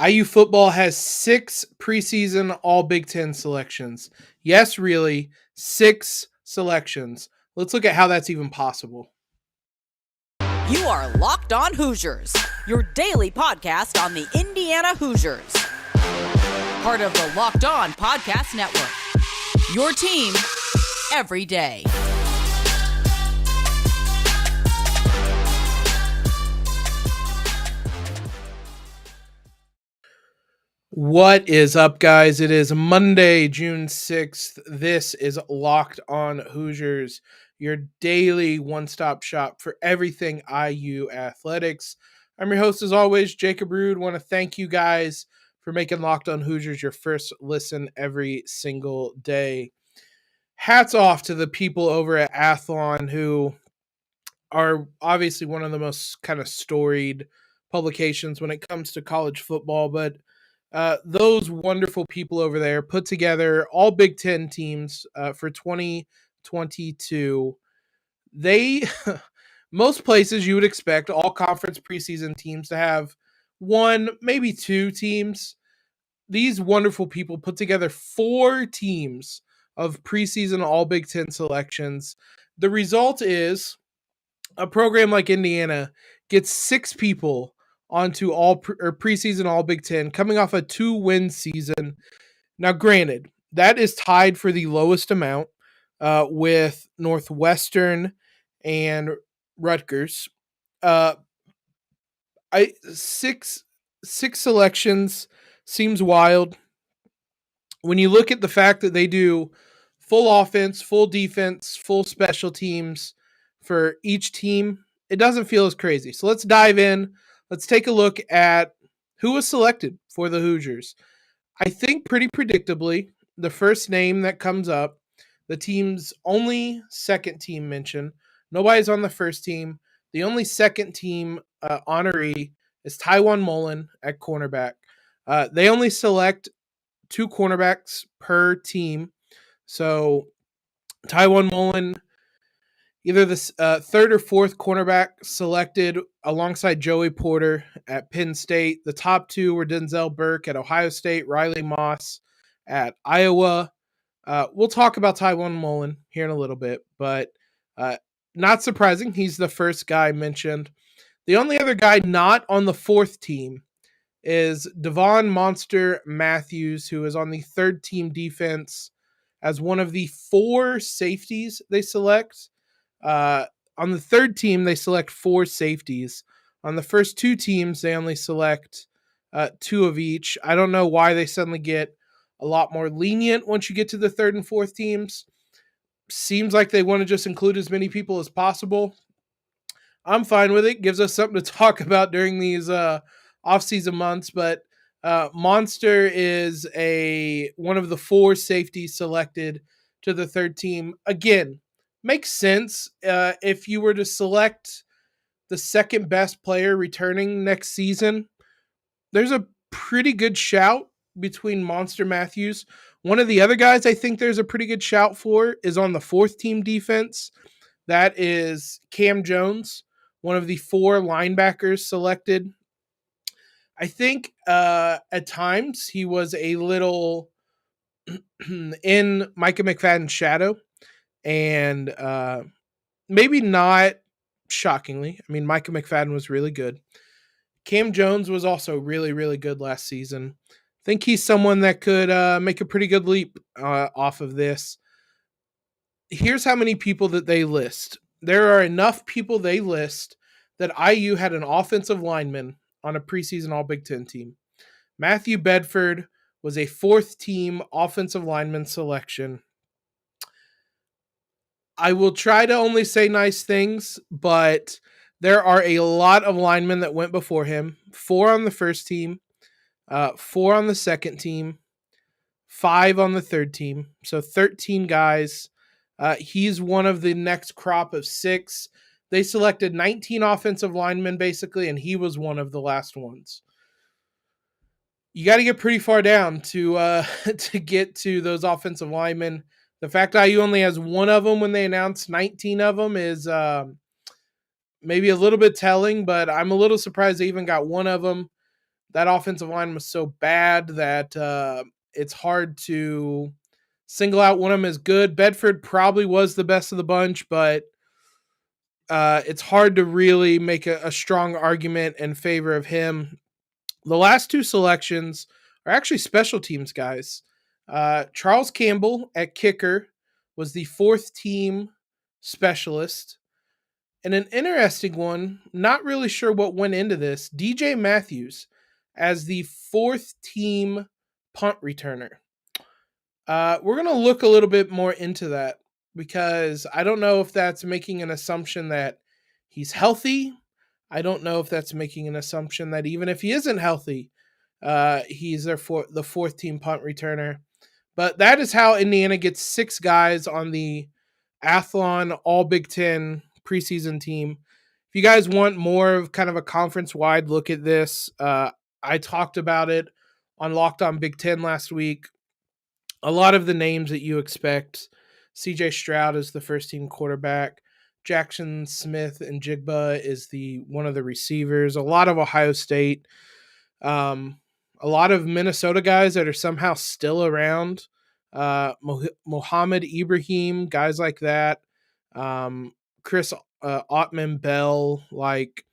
IU football has 6 preseason All Big Ten selections. Yes, really, 6 selections. Let's look at how that's even possible. You are Locked On Hoosiers, your daily podcast on the Indiana Hoosiers. Part of the Locked On Podcast Network, your team every day. What is up, guys? It is Monday, June 6th. This is Locked On Hoosiers, your daily one-stop shop for everything IU athletics. I'm your host, as always, Jacob Rude. Want to thank you guys for making Locked On Hoosiers your first listen every single day. Hats off to the people over at Athlon, who are obviously one of the most kind of storied publications when it comes to college football, but those wonderful people over there put together all Big Ten teams for 2022. They, most places you would expect all conference preseason teams to have one, maybe two teams. These wonderful people put together 4 teams of preseason all Big Ten selections. The result is a program like Indiana gets 6 people onto preseason All Big Ten, coming off a 2-win season. Now, granted, that is tied for the lowest amount with Northwestern and Rutgers. Six selections seems wild. When you look at the fact that they do full offense, full defense, full special teams for each team, it doesn't feel as crazy. So let's dive in. Let's take a look at who was selected for the Hoosiers. I think pretty predictably, the first name that comes up, the team's only second team mention. Nobody's on the first team. The only second team honoree is Tiawan Mullen at cornerback. They only select 2 cornerbacks per team. So Taiwan Mullen, either the third or fourth cornerback selected alongside Joey Porter at Penn State. The top 2 were Denzel Burke at Ohio State, Riley Moss at Iowa. We'll talk about Taiwan Mullen here in a little bit, but not surprising, he's the first guy mentioned. The only other guy not on the 4th team is Devon Matthews, who is on the 3rd team defense as one of the 4 safeties they select. On the 3rd team, they select 4 safeties. On the first 2 teams, they only select 2 of each. I don't know why they suddenly get a lot more lenient once you get to the 3rd and 4th teams. Seems like they want to just include as many people as possible. I'm fine with it. Gives us something to talk about during these off-season months. But Monster is one of the 4 safeties selected to the 3rd team. Again, makes sense if you were to select the second best player returning next season. There's a pretty good shout between Monster Matthews. One of the other guys I think there's a pretty good shout for is on the 4th team defense. That is Cam Jones, one of the 4 linebackers selected. I think at times he was a little in Micah McFadden's shadow. And maybe not shockingly. I mean, Micah McFadden was really good. Cam Jones was also really, really good last season. I think he's someone that could make a pretty good leap off of this. Here's how many people that they list. There are enough people they list that IU had an offensive lineman on a preseason All Big Ten team. Matthew Bedford was a 4th team offensive lineman selection. I will try to only say nice things, but there are a lot of linemen that went before him. 4 on the first team, 4 on the second team, 5 on the 3rd team. So 13 guys. He's one of the next crop of 6. They selected 19 offensive linemen basically, and he was one of the last ones. You got to get pretty far down to get to those offensive linemen. The fact IU only has 1 of them when they announced 19 of them is maybe a little bit telling, but I'm a little surprised they even got 1 of them. that offensive line was so bad that it's hard to single out one of them as good. Bedford probably was the best of the bunch, but it's hard to really make a strong argument in favor of him. The last two selections are actually special teams guys. Charles Campbell at kicker was the fourth team specialist. And an interesting one, not really sure what went into this, DJ Matthews as the fourth team punt returner. We're going to look a little bit more into that because I don't know if that's making an assumption that he's healthy. I don't know if that's making an assumption that even if he isn't healthy, he's the fourth team punt returner. But that is how Indiana gets 6 guys on the Athlon All Big Ten preseason team. If you guys want more of kind of a conference-wide look at this, I talked about it on Locked On Big Ten last week. A lot of the names that you expect. CJ Stroud is the first team quarterback. Jackson Smith and Jigba is one of the receivers. A lot of Ohio State. A lot of Minnesota guys that are somehow still around. Mohammed Ibrahim, guys like that. Chris Ottman Bell. Like,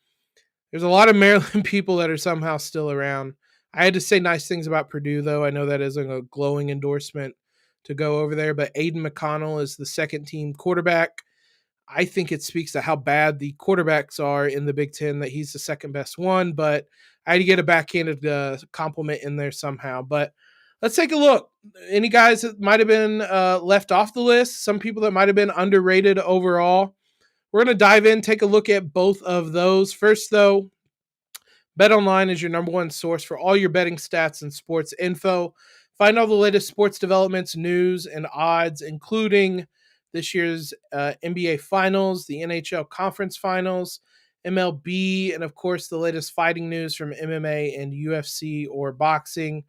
there's a lot of Maryland people that are somehow still around. I had to say nice things about Purdue, though. I know that isn't a glowing endorsement to go over there, but Aidan Mcconnell is the second team quarterback. I think it speaks to how bad the quarterbacks are in the Big Ten that he's the second best one, but I had to get a backhanded compliment in there somehow. But let's take a look. Any guys that might have been left off the list, some people that might have been underrated overall. We're going to dive in, take a look at both of those. First, though, BetOnline is your number one source for all your betting stats and sports info. Find all the latest sports developments, news, and odds, including this year's NBA Finals, the NHL Conference Finals, MLB, and, of course, the latest fighting news from MMA and UFC or boxing.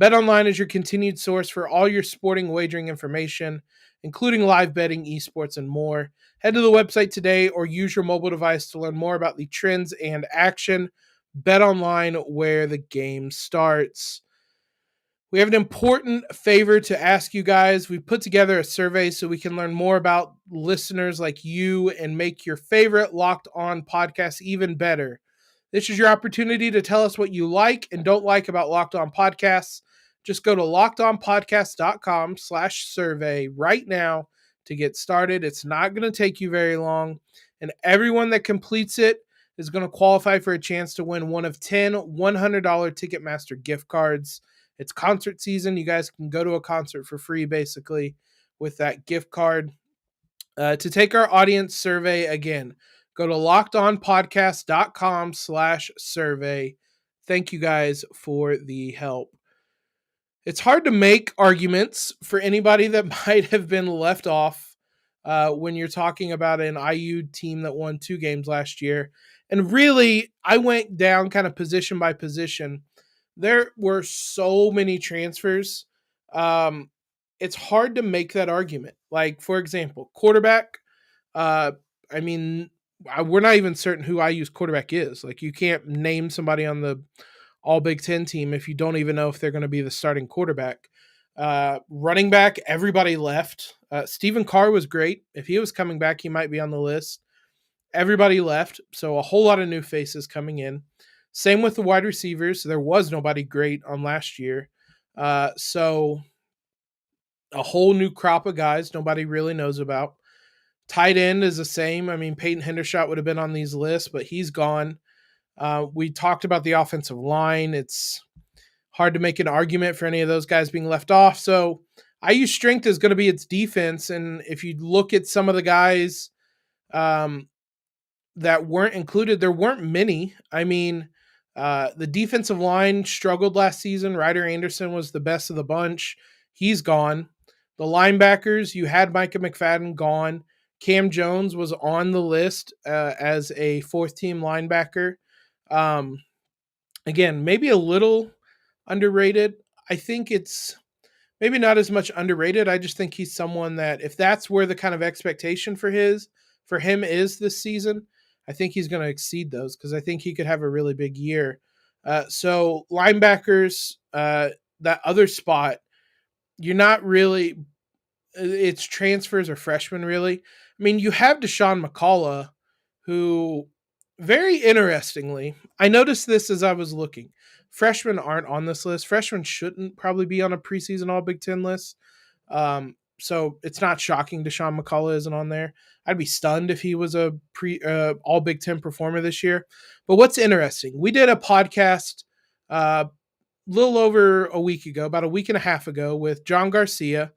BetOnline is your continued source for all your sporting wagering information, including live betting, esports, and more. Head to the website today or use your mobile device to learn more about the trends and action. BetOnline, where the game starts. We have an important favor to ask you guys. We put together a survey so we can learn more about listeners like you and make your favorite Locked On podcast even better. This is your opportunity to tell us what you like and don't like about Locked On Podcasts. Just go to lockedonpodcast.com/survey right now to get started. It's not going to take you very long, and everyone that completes it is going to qualify for a chance to win one of 10 $100 Ticketmaster gift cards. It's concert season. You guys can go to a concert for free, basically, with that gift card. To take our audience survey again, go to lockedonpodcast.com/survey. Thank you guys for the help. It's hard to make arguments for anybody that might have been left off when you're talking about an IU team that won 2 games last year. And really, I went down kind of position by position. There were so many transfers. It's hard to make that argument. Like, for example, quarterback. We're not even certain who IU's quarterback is. Like, you can't name somebody on the All Big Ten team if you don't even know if they're going to be the starting quarterback. Running back, everybody left. Stephen Carr was great. If he was coming back, he might be on the list. Everybody left, so a whole lot of new faces coming in. Same with the wide receivers. There was nobody great on last year. So a whole new crop of guys nobody really knows about. Tight end is the same. I mean, Peyton Hendershot would have been on these lists, but he's gone. We talked about the offensive line. It's hard to make an argument for any of those guys being left off. So IU's strength is going to be its defense. And if you look at some of the guys that weren't included, there weren't many. I mean, the defensive line struggled last season. Ryder Anderson was the best of the bunch. He's gone. The linebackers, you had Micah McFadden gone. Cam Jones was on the list as a fourth-team linebacker. Again, maybe a little underrated. I think it's maybe not as much underrated. I just think he's someone that if that's where the kind of expectation for him is this season, I think he's going to exceed those because I think he could have a really big year. So linebackers, that other spot, you're not really, it's transfers or freshmen really. I mean, you have Deshawn Mccullough, who very interestingly, I noticed this as I was looking. Freshmen aren't on this list. Freshmen shouldn't probably be on a preseason All Big Ten list. So it's not shocking Deshawn McCullough isn't on there. I'd be stunned if he was a All Big Ten performer this year. But what's interesting, we did a podcast little over a week ago, about a week and a half ago, with John Garcia,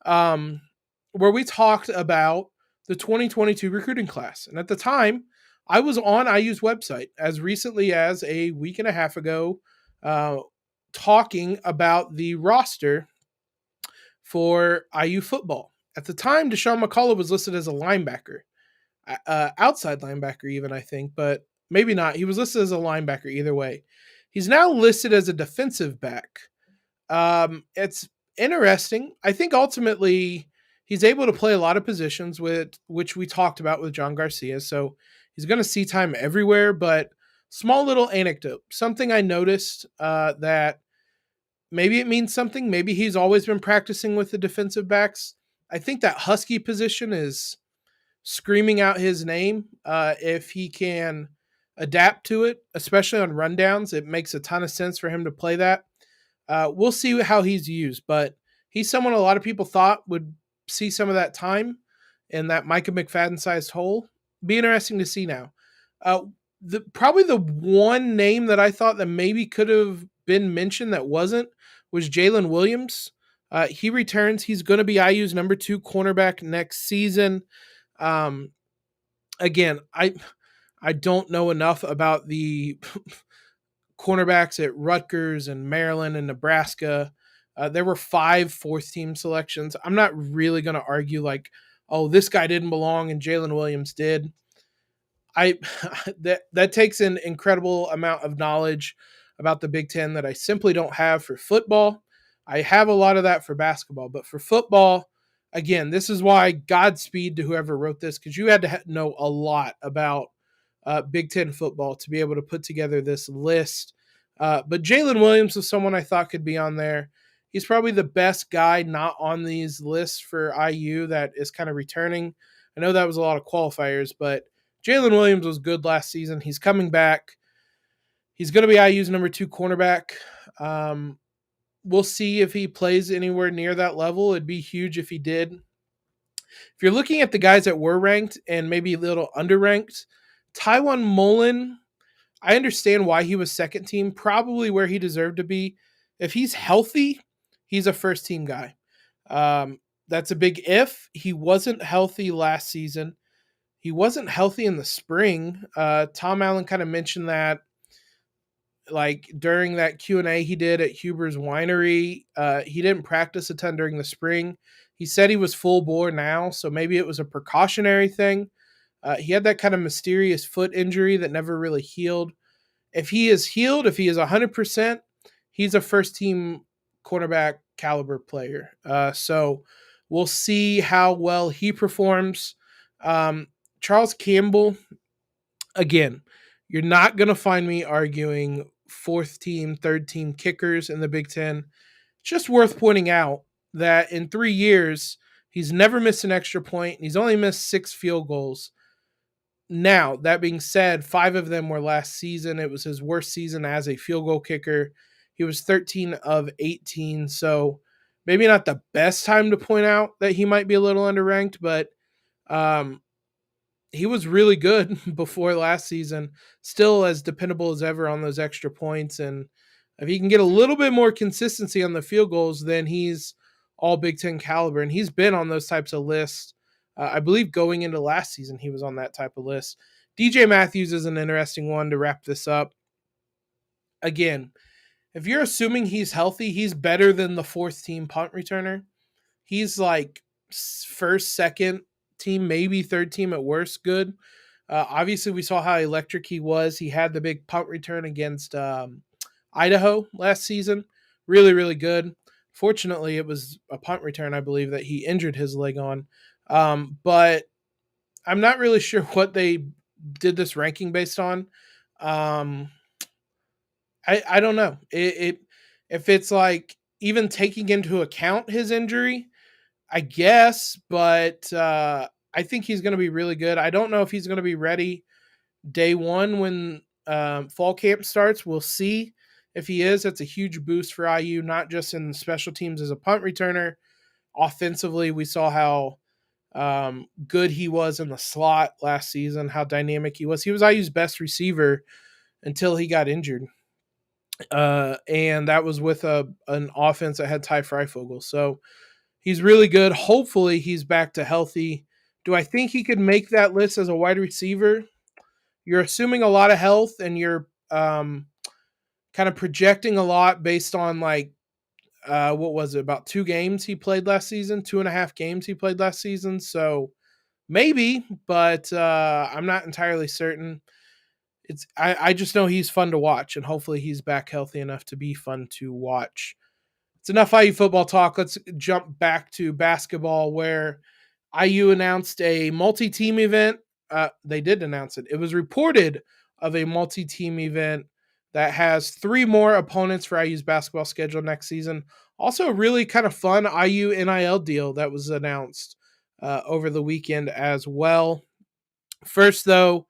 where we talked about the 2022 recruiting class. And at the time, I was on IU's website as recently as a week and a half ago, talking about the roster for IU football. At the time, Deshawn Mccullough was listed as a linebacker, outside linebacker even, I think, but maybe not. He was listed as a linebacker either way. He's now listed as a defensive back. It's interesting. I think ultimately he's able to play a lot of positions, with which we talked about with John Garcia. So he's going to see time everywhere. But small little anecdote, something I noticed that maybe it means something. Maybe he's always been practicing with the defensive backs. I think that Husky position is screaming out his name. If he can adapt to it, especially on rundowns, it makes a ton of sense for him to play that. We'll see how he's used, but he's someone a lot of people thought would see some of that time in that Micah McFadden-sized hole. Be interesting to see now. Probably the one name that I thought that maybe could have been mentioned that wasn't was Jalen Williams. He returns. He's going to be IU's number 2 cornerback next season. Again, I don't know enough about the cornerbacks at Rutgers and Maryland and Nebraska. There were 5 fourth-team selections. I'm not really going to argue like, oh, this guy didn't belong and Jaylen Williams did. That takes an incredible amount of knowledge about the Big Ten that I simply don't have for football. I have a lot of that for basketball, but for football, again, this is why Godspeed to whoever wrote this, because you had to know a lot about Big Ten football to be able to put together this list. But Jaylen Williams was someone I thought could be on there. He's probably the best guy not on these lists for IU that is kind of returning. I know that was a lot of qualifiers, but Jaylen Williams was good last season. He's coming back. He's going to be IU's number 2 cornerback. We'll see if he plays anywhere near that level. It'd be huge if he did. If you're looking at the guys that were ranked and maybe a little underranked, Taiwan Mullin, I understand why he was second team, probably where he deserved to be. If he's healthy, he's a first team guy. That's a big if. He wasn't healthy last season. He wasn't healthy in the spring. Tom Allen kind of mentioned that, like during that Q&A he did at Huber's Winery. He didn't practice a ton during the spring. He said he was full bore now, so maybe it was a precautionary thing. He had that kind of mysterious foot injury that never really healed. If he is healed, if he is 100%, he's a first-team cornerback caliber player. So we'll see how well he performs. Charles Campbell, again, you're not going to find me arguing fourth-team, third-team kickers in the Big Ten. It's just worth pointing out that in 3 years, he's never missed an extra point, and he's only missed 6 field goals. Now, that being said, 5 of them were last season. It was his worst season as a field goal kicker. He was 13 of 18, so maybe not the best time to point out that he might be a little underranked, but he was really good before last season, still as dependable as ever on those extra points. And if he can get a little bit more consistency on the field goals, then he's all Big Ten caliber. And he's been on those types of lists. I believe going into last season, he was on that type of list. DJ Matthews is an interesting one to wrap this up. Again, if you're assuming he's healthy, he's better than the fourth team punt returner. He's like first, second team, maybe third team at worst good. Obviously, we saw how electric he was. He had the big punt return against Idaho last season. Really, really good. Fortunately, it was a punt return, I believe, that he injured his leg on. But I'm not really sure what they did this ranking based on. I don't know. If it's like even taking into account his injury, I guess, but I think he's going to be really good. I don't know if he's going to be ready day one when fall camp starts. We'll see if he is. That's a huge boost for IU, not just in special teams as a punt returner. Offensively, we saw how good he was in the slot last season, how dynamic he was. He was IU's best receiver until he got injured. And that was with an offense that had Ty Freifogel. So he's really good. Hopefully he's back to healthy. Do I think he could make that list as a wide receiver? You're assuming a lot of health, and you're kind of projecting a lot based on like what was it, about 2 games he played last season, 2.5 games he played last season. So maybe, but I'm not entirely certain. I just know he's fun to watch, and hopefully he's back healthy enough to be fun to watch. It's enough IU football talk. Let's jump back to basketball, where IU announced a multi-team event. They did announce it. It was reported of a multi-team event that has 3 more opponents for IU's basketball schedule next season. Also, a really kind of fun IU NIL deal that was announced over the weekend as well. First, though,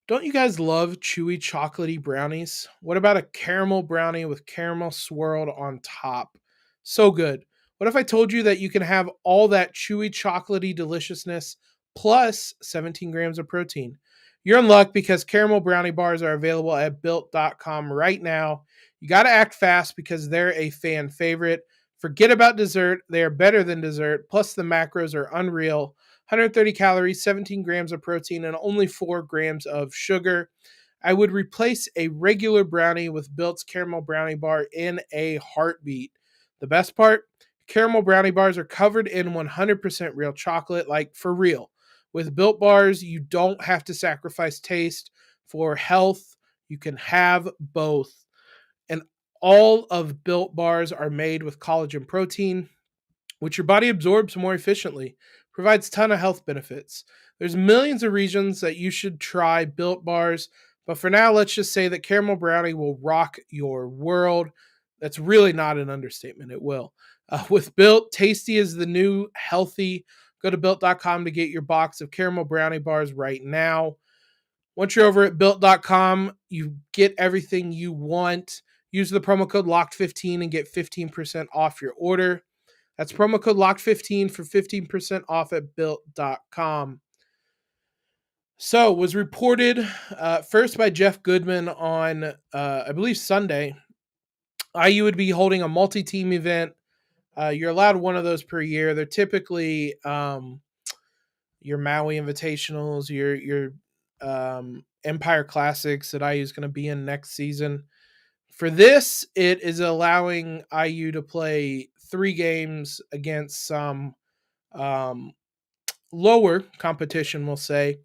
don't you guys love chewy chocolatey brownies? What about a caramel brownie with caramel swirled on top? So good. What if I told you that you can have all that chewy chocolatey deliciousness plus 17 grams of protein? You're in luck, because caramel brownie bars are available at built.com right now. You got to act fast because they're a fan favorite. Forget about dessert. They are better than dessert. Plus the macros are unreal. 130 calories, 17 grams of protein, and only 4 grams of sugar. I would replace a regular brownie with Built's caramel brownie bar in a heartbeat. The best part? Caramel brownie bars are covered in 100% real chocolate, like for real. With Built bars, you don't have to sacrifice taste for health. You can have both. And all of Built bars are made with collagen protein, which your body absorbs more efficiently. Provides a ton of health benefits. There's millions of reasons that you should try Built bars, but for now, let's just say that caramel brownie will rock your world. That's really not an understatement. It will. With Built, tasty is the new healthy. Go to Built.com to get your box of caramel brownie bars right now. Once you're over at Built.com, you get everything you want. Use the promo code LOCKED15 and get 15% off your order. That's promo code LOCKED15 for 15% off at Built.com. So, was reported first by Jeff Goodman on, I believe, Sunday. IU would be holding a multi-team event. You're allowed one of those per year. They're typically your Maui Invitationals, your Empire Classics that IU is going to be in next season. For this, it is allowing IU to play 3 games against some lower competition, we'll say.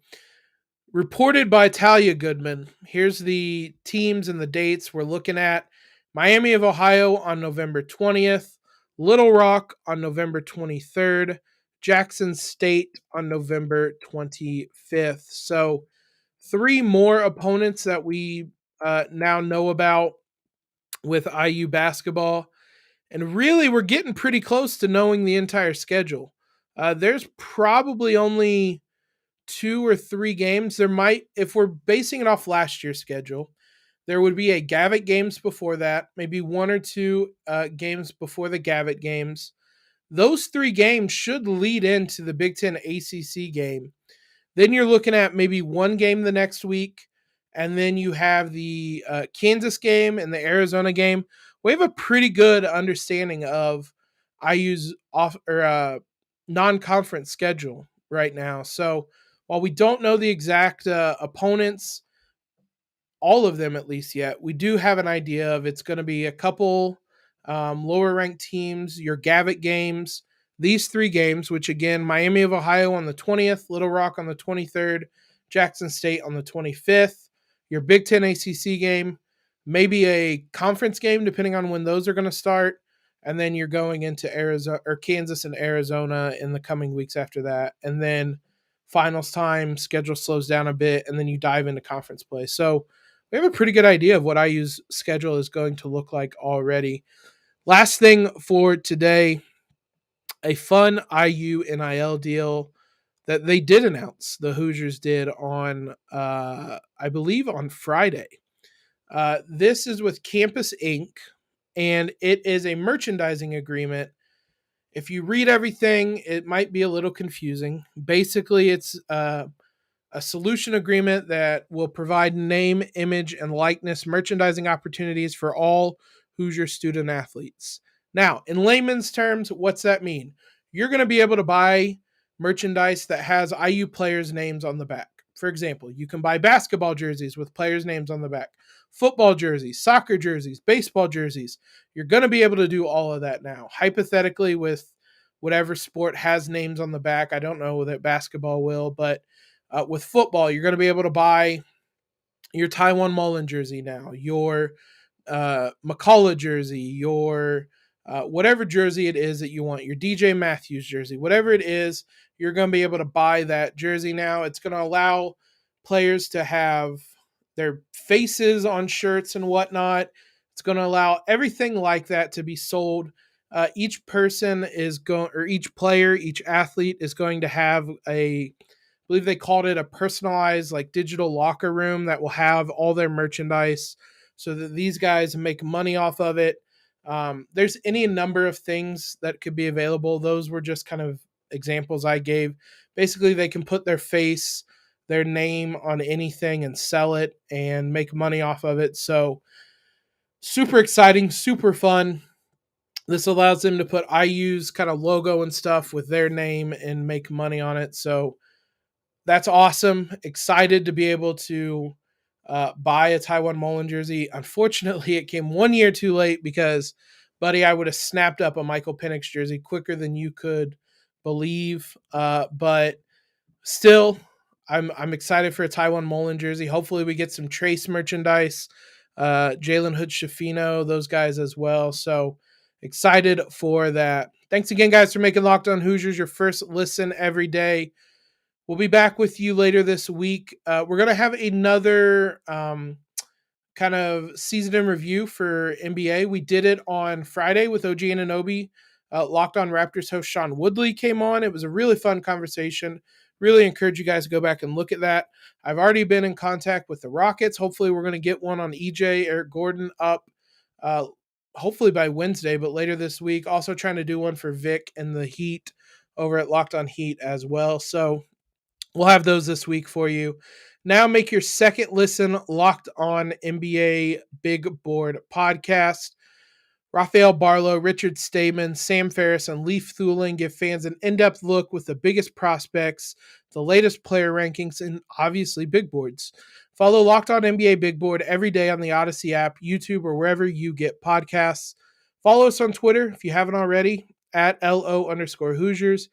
Reported by Talia Goodman. Here's the teams and the dates we're looking at. Miami of Ohio on November 20th. Little Rock on November 23rd. Jackson State on November 25th. So 3 more opponents that we now know about with IU basketball. And really, we're getting pretty close to knowing the entire schedule. There's probably only 2 or 3 games. There might, if we're basing it off last year's schedule, there would be a Gavitt games before that, maybe 1 or 2 games before the Gavitt games. Those 3 games should lead into the Big Ten ACC game. Then you're looking at maybe 1 game the next week, and then you have the Kansas game and the Arizona game. We have a pretty good understanding of IU's non-conference schedule right now. So while we don't know the exact opponents, all of them at least yet, we do have an idea of it's going to be a couple lower-ranked teams, your Gavitt games, these 3 games, which again, Miami of Ohio on the 20th, Little Rock on the 23rd, Jackson State on the 25th, your Big Ten ACC game, maybe a conference game, depending on when those are going to start, and then you're going into Arizona or Kansas and Arizona in the coming weeks after that, and then finals time, schedule slows down a bit, and then you dive into conference play. So we have a pretty good idea of what IU's schedule is going to look like already. Last thing for today, a fun IU NIL deal that they did announce. The Hoosiers did on, I believe, on Friday. This is with Campus Inc., and it is a merchandising agreement. If you read everything, it might be a little confusing. Basically, it's a solution agreement that will provide name, image, and likeness merchandising opportunities for all Hoosier student athletes. Now, in layman's terms, what's that mean? You're going to be able to buy merchandise that has IU players' names on the back. For example, you can buy basketball jerseys with players' names on the back, football jerseys, soccer jerseys, baseball jerseys. You're going to be able to do all of that now. Hypothetically, with whatever sport has names on the back, I don't know that basketball will, but with football, you're going to be able to buy your Taiwan Mullin jersey now, your McCullough jersey, your whatever jersey it is that you want, your DJ Matthews jersey, whatever it is, you're going to be able to buy that jersey now. It's going to allow players to have their faces on shirts and whatnot. It's going to allow everything like that to be sold. Each person is going, or each player, each athlete is going to have I believe they called it a personalized like digital locker room that will have all their merchandise so that these guys make money off of it. There's any number of things that could be available. Those were just kind of examples I gave. Basically, they can put their face, their name on anything and sell it and make money off of it. So super exciting, super fun. This allows them to put IU's kind of logo and stuff with their name and make money on it. So that's awesome. Excited to be able to buy a Taiwan Mullin jersey. Unfortunately, it came 1 year too late because, buddy, I would have snapped up a Michael Penix jersey quicker than you could believe. But still, I'm excited for a Taiwan Mullin jersey. Hopefully, we get some Trace merchandise, Jalen Hood-Schifino, those guys as well. So excited for that. Thanks again, guys, for making Locked On Hoosiers your first listen every day. We'll be back with you later this week. We're going to have another kind of season in review for NBA. We did it on Friday with OG Anunoby. Locked On Raptors host Sean Woodley came on. It was a really fun conversation. Really encourage you guys to go back and look at that. I've already been in contact with the Rockets. Hopefully we're going to get one on EJ, Eric Gordon up hopefully by Wednesday, but later this week. Also trying to do one for Vic and the Heat over at Locked On Heat as well. So we'll have those this week for you. Now make your second listen Locked On NBA Big Board podcast. Rafael Barlow, Richard Stamen, Sam Ferris, and Leif Thulin give fans an in-depth look with the biggest prospects, the latest player rankings, and obviously big boards. Follow Locked On NBA Big Board every day on the Odyssey app, YouTube, or wherever you get podcasts. Follow us on Twitter if you haven't already, at @LO_Hoosiers.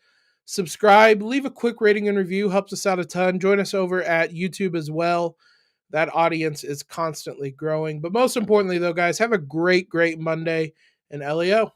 Subscribe, leave a quick rating and review, helps us out a ton. Join us over at YouTube as well. That audience is constantly growing. But most importantly, though, guys, have a great, great Monday and LEO.